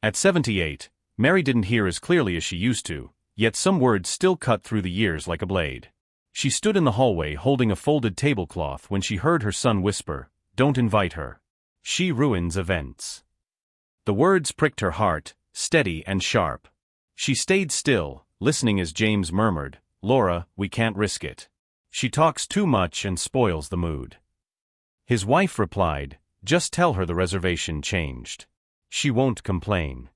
At 78, Mary didn't hear as clearly as she used to, yet some words still cut through the years like a blade. She stood in the hallway holding a folded tablecloth when she heard her son whisper, "Don't invite her. She ruins events." The words pricked her heart, steady and sharp. She stayed still, listening as James murmured, "Laura, we can't risk it. She talks too much and spoils the mood." His wife replied, "Just tell her the reservation changed. She won't complain."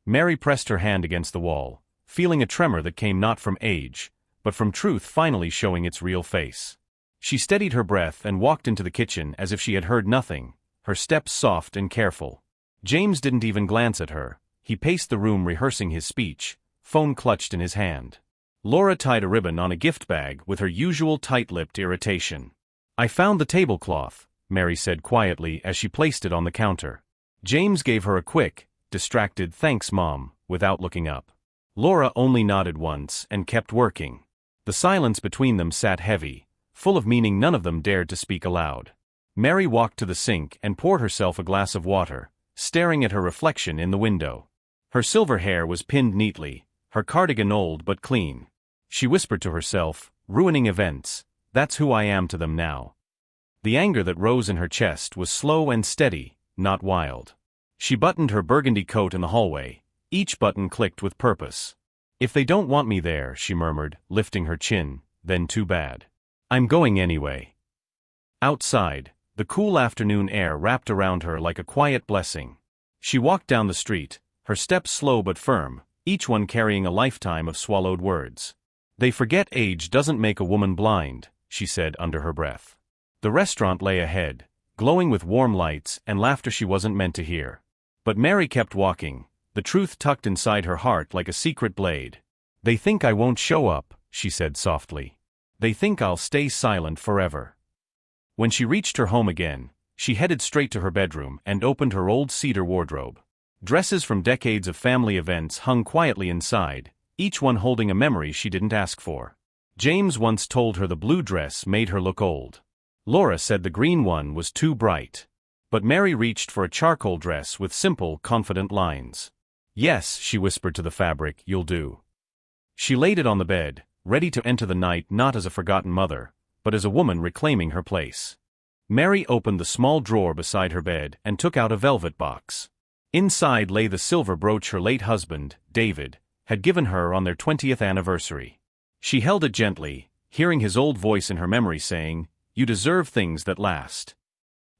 Mary pressed her hand against the wall, feeling a tremor that came not from age, but from truth finally showing its real face. She steadied her breath and walked into the kitchen as if she had heard nothing, her steps soft and careful. James didn't even glance at her. He paced the room rehearsing his speech, phone clutched in his hand. Laura tied a ribbon on a gift bag with her usual tight-lipped irritation. "I found the tablecloth," Mary said quietly as she placed it on the counter. James gave her a quick, distracted "Thanks, Mom," without looking up. Laura only nodded once and kept working. The silence between them sat heavy, full of meaning none of them dared to speak aloud. Mary walked to the sink and poured herself a glass of water, staring at her reflection in the window. Her silver hair was pinned neatly, her cardigan old but clean. She whispered to herself, "Ruining events, that's who I am to them now." The anger that rose in her chest was slow and steady, not wild. She buttoned her burgundy coat in the hallway. Each button clicked with purpose. "If they don't want me there," she murmured, lifting her chin, "then too bad. I'm going anyway." Outside, the cool afternoon air wrapped around her like a quiet blessing. She walked down the street, her steps slow but firm, each one carrying a lifetime of swallowed words. "They forget age doesn't make a woman blind," she said under her breath. The restaurant lay ahead, glowing with warm lights and laughter she wasn't meant to hear. But Mary kept walking, the truth tucked inside her heart like a secret blade. "They think I won't show up," she said softly. "They think I'll stay silent forever." When she reached her home again, she headed straight to her bedroom and opened her old cedar wardrobe. Dresses from decades of family events hung quietly inside, each one holding a memory she didn't ask for. James once told her the blue dress made her look old. Laura said the green one was too bright. But Mary reached for a charcoal dress with simple, confident lines. "Yes," she whispered to the fabric, "you'll do." She laid it on the bed, ready to enter the night not as a forgotten mother, but as a woman reclaiming her place. Mary opened the small drawer beside her bed and took out a velvet box. Inside lay the silver brooch her late husband, David, had given her on their 20th anniversary. She held it gently, hearing his old voice in her memory saying, "You deserve things that last."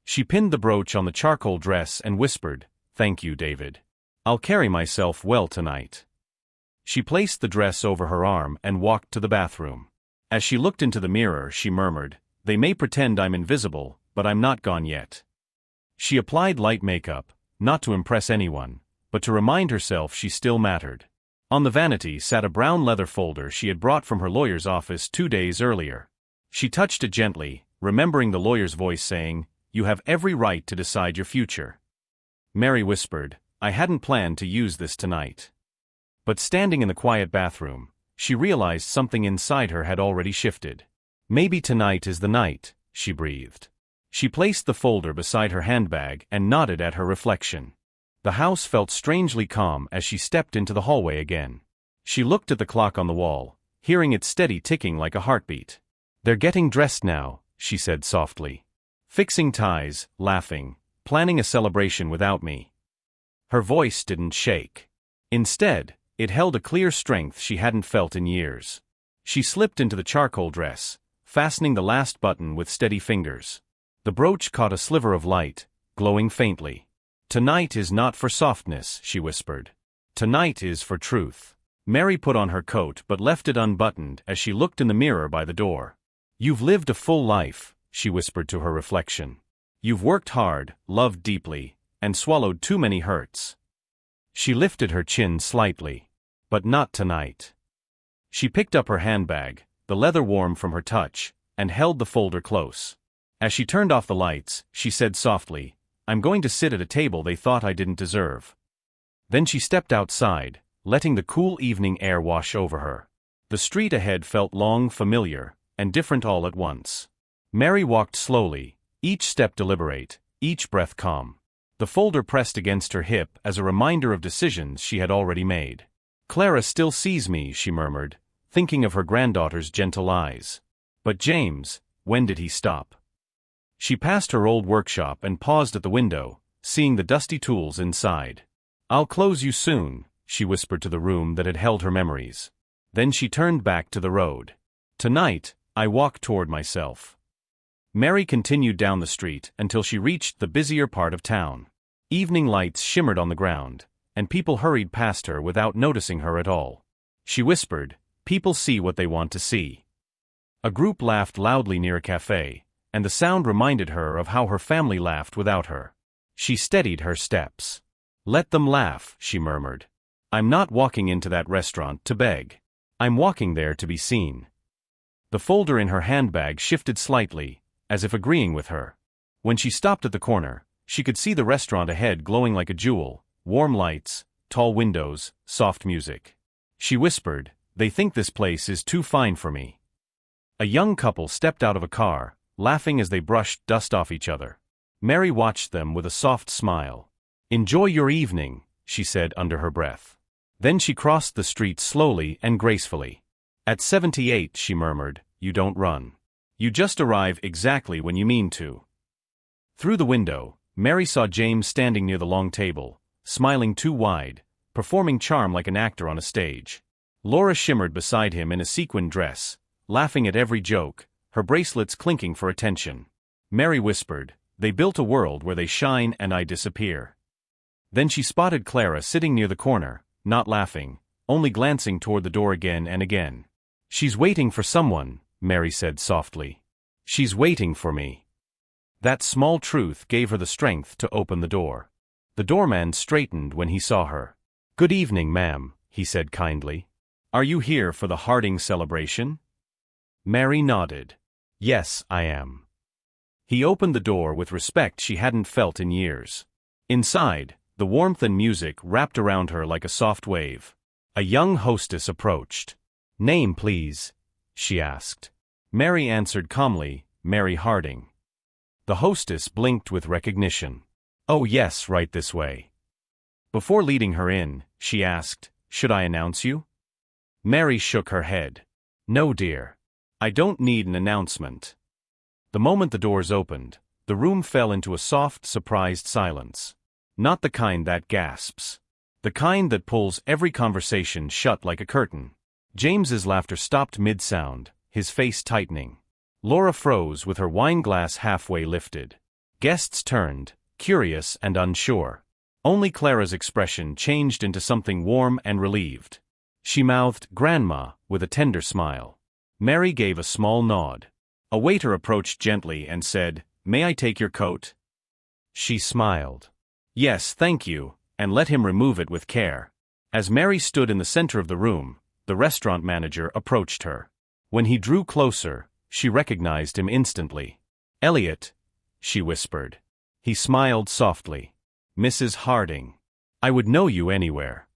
She pinned the brooch on the charcoal dress and whispered, "Thank you, David. I'll carry myself well tonight." She placed the dress over her arm and walked to the bathroom. As she looked into the mirror, she murmured, "They may pretend I'm invisible, but I'm not gone yet." She applied light makeup, not to impress anyone, but to remind herself she still mattered. On the vanity sat a brown leather folder she had brought from her lawyer's office 2 days earlier. She touched it gently, remembering the lawyer's voice saying, "You have every right to decide your future." Mary whispered, "I hadn't planned to use this tonight." But standing in the quiet bathroom, she realized something inside her had already shifted. "Maybe tonight is the night," she breathed. She placed the folder beside her handbag and nodded at her reflection. The house felt strangely calm as she stepped into the hallway again. She looked at the clock on the wall, hearing its steady ticking like a heartbeat. "They're getting dressed now," she said softly. "Fixing ties, laughing, planning a celebration without me." Her voice didn't shake. Instead, it held a clear strength she hadn't felt in years. She slipped into the charcoal dress, fastening the last button with steady fingers. The brooch caught a sliver of light, glowing faintly. "Tonight is not for softness," she whispered. "Tonight is for truth." Mary put on her coat but left it unbuttoned as she looked in the mirror by the door. "You've lived a full life," she whispered to her reflection. "You've worked hard, loved deeply, and swallowed too many hurts." She lifted her chin slightly. "But not tonight." She picked up her handbag, the leather warm from her touch, and held the folder close. As she turned off the lights, she said softly, "I'm going to sit at a table they thought I didn't deserve." Then she stepped outside, letting the cool evening air wash over her. The street ahead felt long, familiar, and different all at once. Mary walked slowly, each step deliberate, each breath calm. The folder pressed against her hip as a reminder of decisions she had already made. Clara still sees me, she murmured, thinking of her granddaughter's gentle eyes. But James, when did he stop? She passed her old workshop and paused at the window, seeing the dusty tools inside. I'll close you soon, she whispered to the room that had held her memories. Then she turned back to the road. Tonight, I walk toward myself. Mary continued down the street until she reached the busier part of town. Evening lights shimmered on the ground, and people hurried past her without noticing her at all. She whispered, "People see what they want to see." A group laughed loudly near a cafe, and the sound reminded her of how her family laughed without her. She steadied her steps. "Let them laugh," she murmured. "I'm not walking into that restaurant to beg. I'm walking there to be seen." The folder in her handbag shifted slightly, as if agreeing with her. When she stopped at the corner, she could see the restaurant ahead glowing like a jewel, warm lights, tall windows, soft music. She whispered, "They think this place is too fine for me." A young couple stepped out of a car, laughing as they brushed dust off each other. Mary watched them with a soft smile. "Enjoy your evening," she said under her breath. Then she crossed the street slowly and gracefully. "At 78, she murmured, "you don't run. You just arrive exactly when you mean to." Through the window, Mary saw James standing near the long table, smiling too wide, performing charm like an actor on a stage. Laura shimmered beside him in a sequined dress, laughing at every joke, her bracelets clinking for attention. Mary whispered, "They built a world where they shine and I disappear." Then she spotted Clara sitting near the corner, not laughing, only glancing toward the door again and again. "She's waiting for someone," Mary said softly. "She's waiting for me." That small truth gave her the strength to open the door. The doorman straightened when he saw her. "Good evening, ma'am," he said kindly. "Are you here for the Harding celebration?" Mary nodded. "Yes, I am." He opened the door with respect she hadn't felt in years. Inside, the warmth and music wrapped around her like a soft wave. A young hostess approached. "Name, please?" she asked. Mary answered calmly, "Mary Harding." The hostess blinked with recognition. "Oh yes, right this way." Before leading her in, she asked, "Should I announce you?" Mary shook her head. "No, dear. I don't need an announcement." The moment the doors opened, the room fell into a soft, surprised silence. Not the kind that gasps. The kind that pulls every conversation shut like a curtain. James's laughter stopped mid-sound, his face tightening. Laura froze with her wine glass halfway lifted. Guests turned, curious and unsure. Only Clara's expression changed into something warm and relieved. She mouthed, "Grandma," with a tender smile. Mary gave a small nod. A waiter approached gently and said, "May I take your coat?" She smiled. "Yes, thank you," and let him remove it with care. As Mary stood in the center of the room, the restaurant manager approached her. When he drew closer, she recognized him instantly. "Elliot," she whispered. He smiled softly. "Mrs. Harding. I would know you anywhere."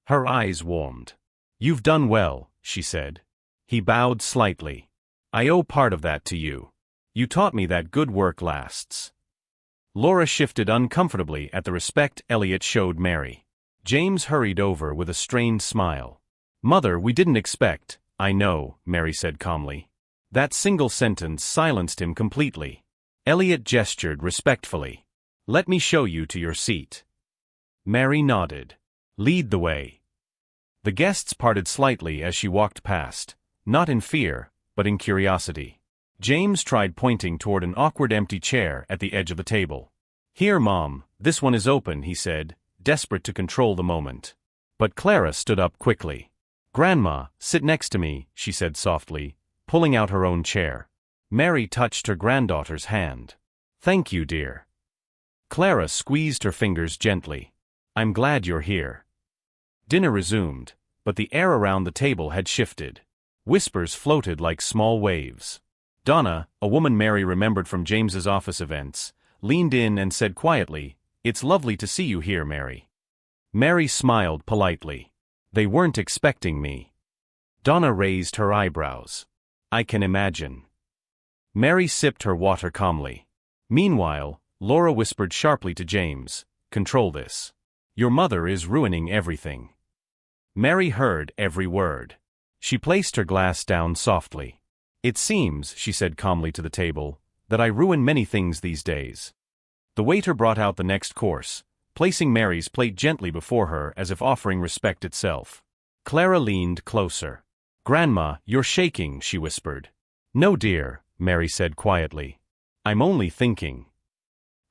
Her eyes warmed. "You've done well," she said. He bowed slightly. "I owe part of that to you. You taught me that good work lasts." Laura shifted uncomfortably at the respect Elliot showed Mary. James hurried over with a strained smile. "Mother, we didn't expect—" "I know," Mary said calmly. That single sentence silenced him completely. Elliot gestured respectfully. "Let me show you to your seat." Mary nodded. "Lead the way." The guests parted slightly as she walked past, not in fear, but in curiosity. James tried pointing toward an awkward empty chair at the edge of the table. "Here, Mom, this one is open," he said, desperate to control the moment. But Clara stood up quickly. "Grandma, sit next to me," she said softly, pulling out her own chair. Mary touched her granddaughter's hand. "Thank you, dear." Clara squeezed her fingers gently. "I'm glad you're here." Dinner resumed, but the air around the table had shifted. Whispers floated like small waves. Donna, a woman Mary remembered from James's office events, leaned in and said quietly, "It's lovely to see you here, Mary." Mary smiled politely. "They weren't expecting me." Donna raised her eyebrows. "I can imagine." Mary sipped her water calmly. Meanwhile, Laura whispered sharply to James, "Control this. Your mother is ruining everything." Mary heard every word. She placed her glass down softly. "It seems," she said calmly to the table, "that I ruin many things these days." The waiter brought out the next course, placing Mary's plate gently before her as if offering respect itself. Clara leaned closer. "Grandma, you're shaking," she whispered. "No, dear," Mary said quietly. "I'm only thinking."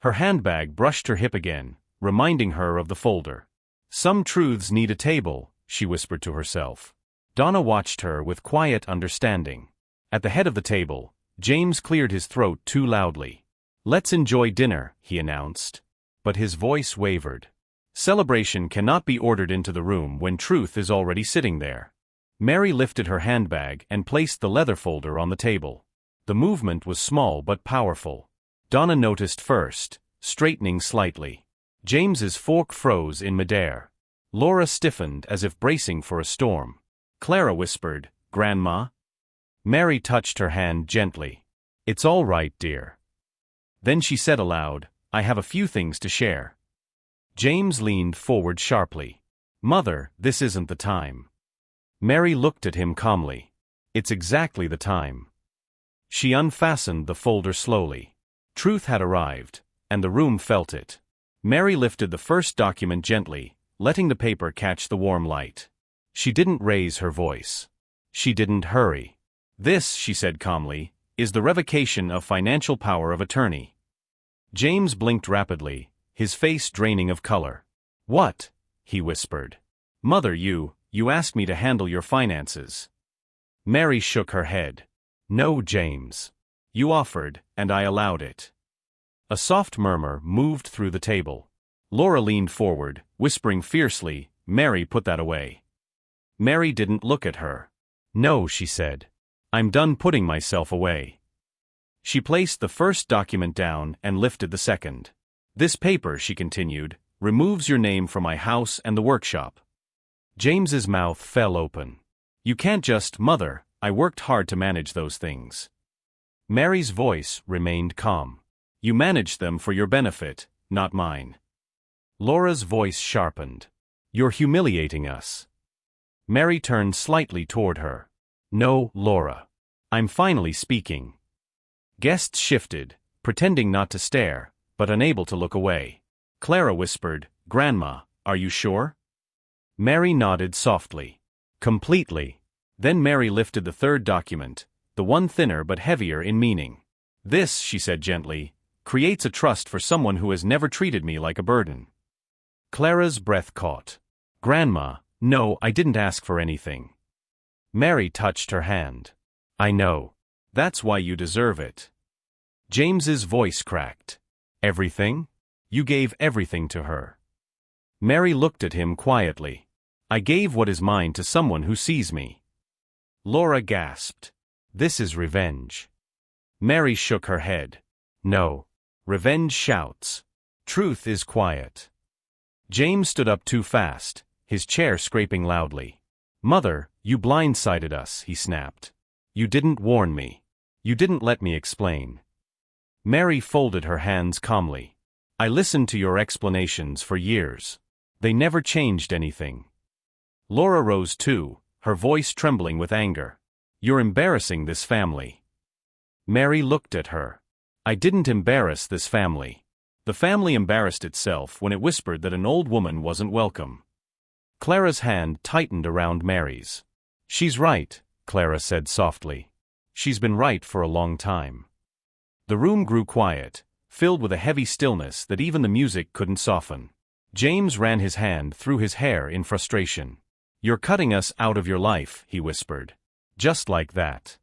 Her handbag brushed her hip again, reminding her of the folder. "Some truths need a table," she whispered to herself. Donna watched her with quiet understanding. At the head of the table, James cleared his throat too loudly. "Let's enjoy dinner," he announced. But his voice wavered. Celebration cannot be ordered into the room when truth is already sitting there. Mary lifted her handbag and placed the leather folder on the table. The movement was small but powerful. Donna noticed first, straightening slightly. James's fork froze in midair. Laura stiffened as if bracing for a storm. Clara whispered, "Grandma?" Mary touched her hand gently. "It's all right, dear." Then she said aloud, "I have a few things to share." James leaned forward sharply. "Mother, this isn't the time." Mary looked at him calmly. "It's exactly the time." She unfastened the folder slowly. Truth had arrived, and the room felt it. Mary lifted the first document gently, letting the paper catch the warm light. She didn't raise her voice. She didn't hurry. "This," she said calmly, "is the revocation of financial power of attorney." James blinked rapidly, his face draining of color. "What?" he whispered. "Mother, you asked me to handle your finances." Mary shook her head. "No, James. You offered, and I allowed it." A soft murmur moved through the table. Laura leaned forward, whispering fiercely, "Mary, put that away." Mary didn't look at her. "No," she said. "I'm done putting myself away." She placed the first document down and lifted the second. "This paper," she continued, "removes your name from my house and the workshop." James's mouth fell open. "You can't just, Mother, I worked hard to manage those things." Mary's voice remained calm. "You managed them for your benefit, not mine." Laura's voice sharpened. "You're humiliating us." Mary turned slightly toward her. "No, Laura. I'm finally speaking." Guests shifted, pretending not to stare, but unable to look away. Clara whispered, "Grandma, are you sure?" Mary nodded softly. "Completely." Then Mary lifted the third document, the one thinner but heavier in meaning. "This," she said gently, "creates a trust for someone who has never treated me like a burden." Clara's breath caught. "Grandma, no, I didn't ask for anything." Mary touched her hand. "I know. That's why you deserve it." James's voice cracked. "Everything? You gave everything to her." Mary looked at him quietly. "I gave what is mine to someone who sees me." Laura gasped. "This is revenge." Mary shook her head. "No. Revenge shouts. Truth is quiet." James stood up too fast, his chair scraping loudly. "Mother, you blindsided us," he snapped. "You didn't warn me. You didn't let me explain." Mary folded her hands calmly. "I listened to your explanations for years. They never changed anything." Laura rose too, her voice trembling with anger. "You're embarrassing this family." Mary looked at her. "I didn't embarrass this family. The family embarrassed itself when it whispered that an old woman wasn't welcome." Clara's hand tightened around Mary's. "She's right," Clara said softly. "She's been right for a long time." The room grew quiet, filled with a heavy stillness that even the music couldn't soften. James ran his hand through his hair in frustration. "You're cutting us out of your life," he whispered. "Just like that."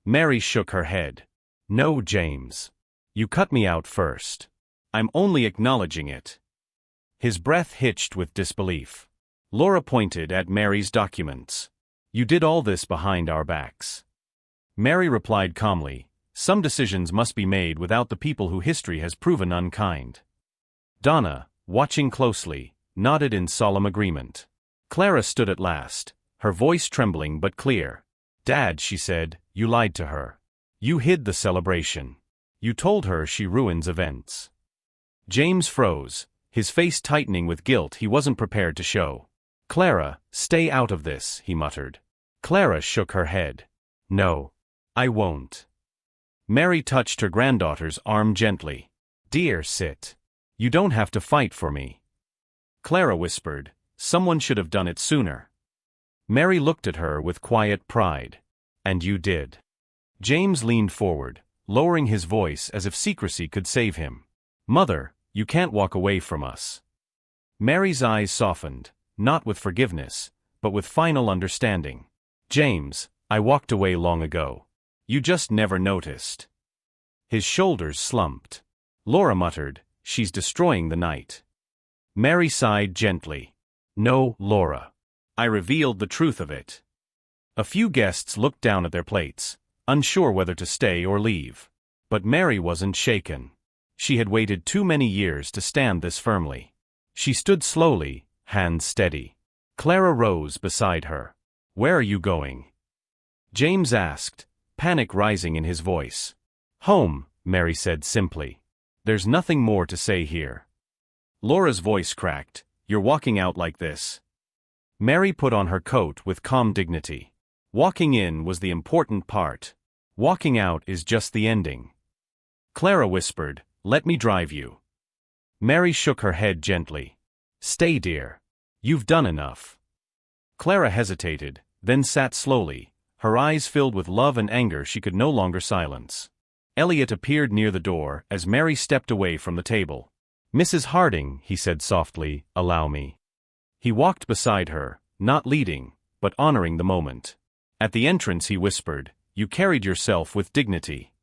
Mary shook her head. "No, James. You cut me out first. I'm only acknowledging it." His breath hitched with disbelief. Laura pointed at Mary's documents. "You did all this behind our backs." Mary replied calmly, "Some decisions must be made without the people who history has proven unkind." Donna, watching closely, nodded in solemn agreement. Clara stood at last, her voice trembling but clear. "Dad," she said, "you lied to her. You hid the celebration. You told her she ruins events." James froze, his face tightening with guilt he wasn't prepared to show. "Clara, stay out of this," he muttered. Clara shook her head. "No. I won't." Mary touched her granddaughter's arm gently. "Dear, sit. You don't have to fight for me." Clara whispered, "Someone should have done it sooner." Mary looked at her with quiet pride. "And you did." James leaned forward, lowering his voice as if secrecy could save him. "Mother, you can't walk away from us." Mary's eyes softened, not with forgiveness, but with final understanding. "James, I walked away long ago. You just never noticed." His shoulders slumped. Laura muttered, "She's destroying the night." Mary sighed gently. "No, Laura. I revealed the truth of it." A few guests looked down at their plates, unsure whether to stay or leave. But Mary wasn't shaken. She had waited too many years to stand this firmly. She stood slowly, hands steady. Clara rose beside her. "Where are you going?" James asked, panic rising in his voice. "Home," Mary said simply. "There's nothing more to say here." Laura's voice cracked. "You're walking out like this." Mary put on her coat with calm dignity. Walking in was the important part. Walking out is just the ending. Clara whispered, "Let me drive you." Mary shook her head gently. "Stay, dear. You've done enough." Clara hesitated, then sat slowly, her eyes filled with love and anger she could no longer silence. Elliot appeared near the door as Mary stepped away from the table. "Mrs. Harding," he said softly, "allow me." He walked beside her, not leading, but honoring the moment. At the entrance he whispered, "You carried yourself with dignity."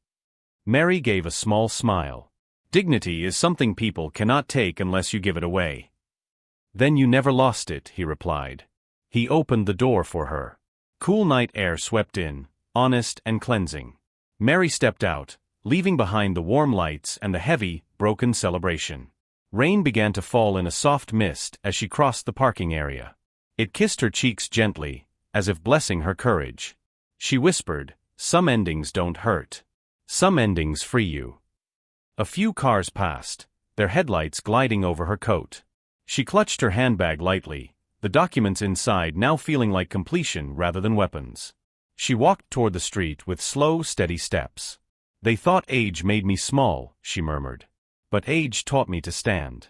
Mary gave a small smile. "Dignity is something people cannot take unless you give it away." "Then you never lost it," he replied. He opened the door for her. Cool night air swept in, honest and cleansing. Mary stepped out, leaving behind the warm lights and the heavy, broken celebration. Rain began to fall in a soft mist as she crossed the parking area. It kissed her cheeks gently, as if blessing her courage. She whispered, "Some endings don't hurt. Some endings free you." A few cars passed, their headlights gliding over her coat. She clutched her handbag lightly, the documents inside now feeling like completion rather than weapons. She walked toward the street with slow, steady steps. "They thought age made me small," she murmured. "But age taught me to stand."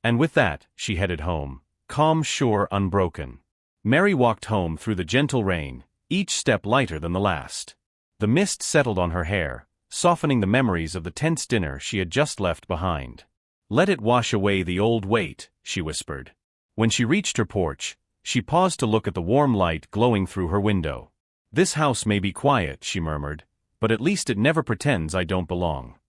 And with that, she headed home, calm, sure, unbroken. Mary walked home through the gentle rain, each step lighter than the last. The mist settled on her hair, softening the memories of the tense dinner she had just left behind. "Let it wash away the old weight," she whispered. When she reached her porch, she paused to look at the warm light glowing through her window. "This house may be quiet," she murmured, "but at least it never pretends I don't belong."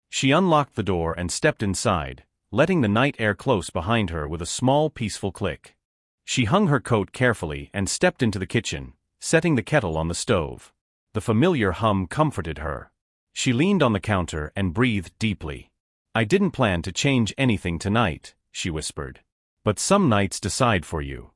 She unlocked the door and stepped inside, letting the night air close behind her with a small, peaceful click. She hung her coat carefully and stepped into the kitchen, setting the kettle on the stove. The familiar hum comforted her. She leaned on the counter and breathed deeply. "I didn't plan to change anything tonight," she whispered. "But some nights decide for you."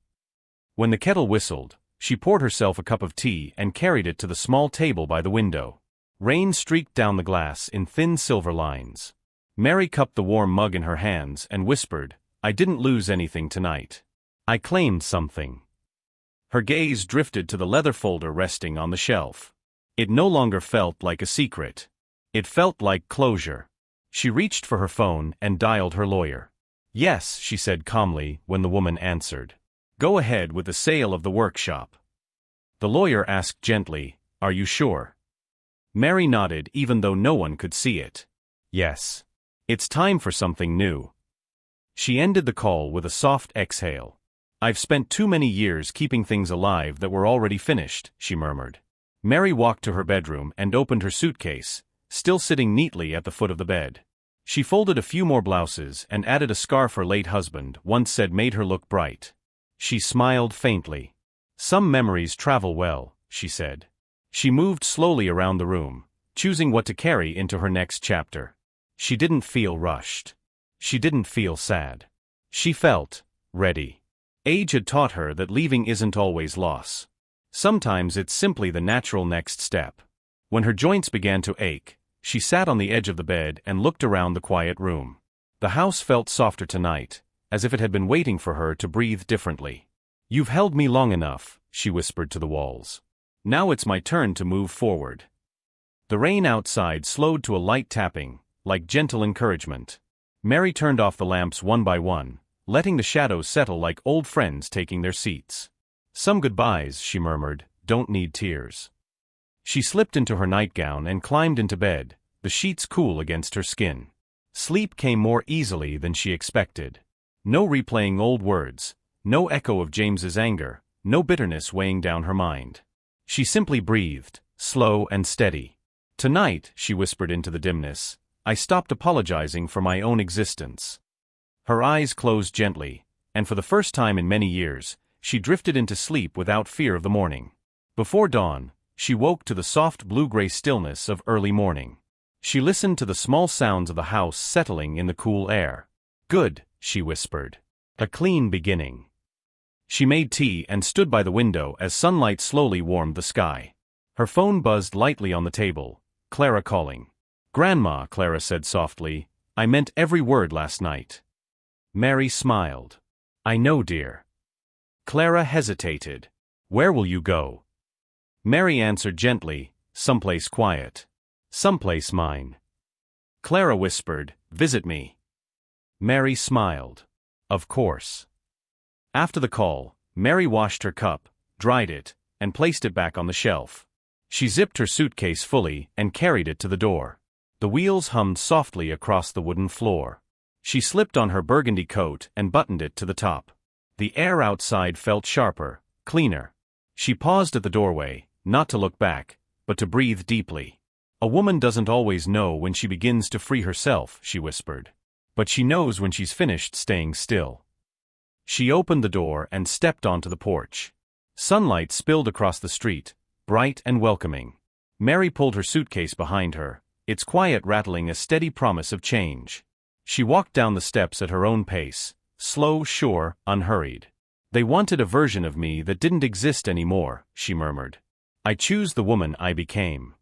When the kettle whistled, she poured herself a cup of tea and carried it to the small table by the window. Rain streaked down the glass in thin silver lines. Mary cupped the warm mug in her hands and whispered, "I didn't lose anything tonight. I claimed something." Her gaze drifted to the leather folder resting on the shelf. It no longer felt like a secret. It felt like closure. She reached for her phone and dialed her lawyer. "Yes," she said calmly when the woman answered. "Go ahead with the sale of the workshop." The lawyer asked gently, "Are you sure?" Mary nodded even though no one could see it. "Yes. It's time for something new." She ended the call with a soft exhale. "I've spent too many years keeping things alive that were already finished," she murmured. Mary walked to her bedroom and opened her suitcase, still sitting neatly at the foot of the bed. She folded a few more blouses and added a scarf her late husband once said made her look bright. She smiled faintly. "Some memories travel well," she said. She moved slowly around the room, choosing what to carry into her next chapter. She didn't feel rushed. She didn't feel sad. She felt ready. Age had taught her that leaving isn't always loss. Sometimes it's simply the natural next step. When her joints began to ache, she sat on the edge of the bed and looked around the quiet room. The house felt softer tonight, as if it had been waiting for her to breathe differently. "You've held me long enough," she whispered to the walls. "Now it's my turn to move forward." The rain outside slowed to a light tapping, like gentle encouragement. Mary turned off the lamps one by one, letting the shadows settle like old friends taking their seats. "Some goodbyes," she murmured, "don't need tears." She slipped into her nightgown and climbed into bed, the sheets cool against her skin. Sleep came more easily than she expected. No replaying old words, no echo of James's anger, no bitterness weighing down her mind. She simply breathed, slow and steady. "Tonight," she whispered into the dimness, "I stopped apologizing for my own existence." Her eyes closed gently, and for the first time in many years, she drifted into sleep without fear of the morning. Before dawn, she woke to the soft blue-gray stillness of early morning. She listened to the small sounds of the house settling in the cool air. "Good," she whispered. "A clean beginning." She made tea and stood by the window as sunlight slowly warmed the sky. Her phone buzzed lightly on the table, Clara calling. "Grandma," Clara said softly, "I meant every word last night." Mary smiled. "I know, dear." Clara hesitated. "Where will you go?" Mary answered gently, "Someplace quiet." "Someplace mine." Clara whispered, "Visit me." Mary smiled. "Of course." After the call, Mary washed her cup, dried it, and placed it back on the shelf. She zipped her suitcase fully and carried it to the door. The wheels hummed softly across the wooden floor. She slipped on her burgundy coat and buttoned it to the top. The air outside felt sharper, cleaner. She paused at the doorway, not to look back, but to breathe deeply. "A woman doesn't always know when she begins to free herself," she whispered. "But she knows when she's finished staying still." She opened the door and stepped onto the porch. Sunlight spilled across the street, bright and welcoming. Mary pulled her suitcase behind her, its quiet rattling a steady promise of change. She walked down the steps at her own pace, slow, sure, unhurried. "They wanted a version of me that didn't exist anymore," she murmured. "I choose the woman I became."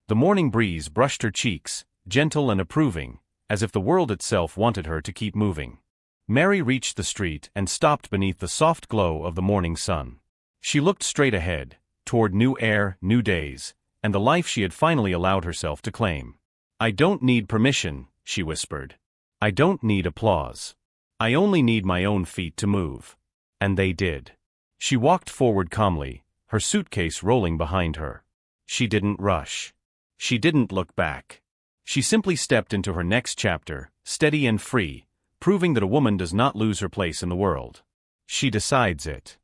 The morning breeze brushed her cheeks, gentle and approving, as if the world itself wanted her to keep moving. Mary reached the street and stopped beneath the soft glow of the morning sun. She looked straight ahead, toward new air, new days, and the life she had finally allowed herself to claim. "I don't need permission," she whispered. "I don't need applause. I only need my own feet to move." And they did. She walked forward calmly, her suitcase rolling behind her. She didn't rush. She didn't look back. She simply stepped into her next chapter, steady and free, proving that a woman does not lose her place in the world. She decides it.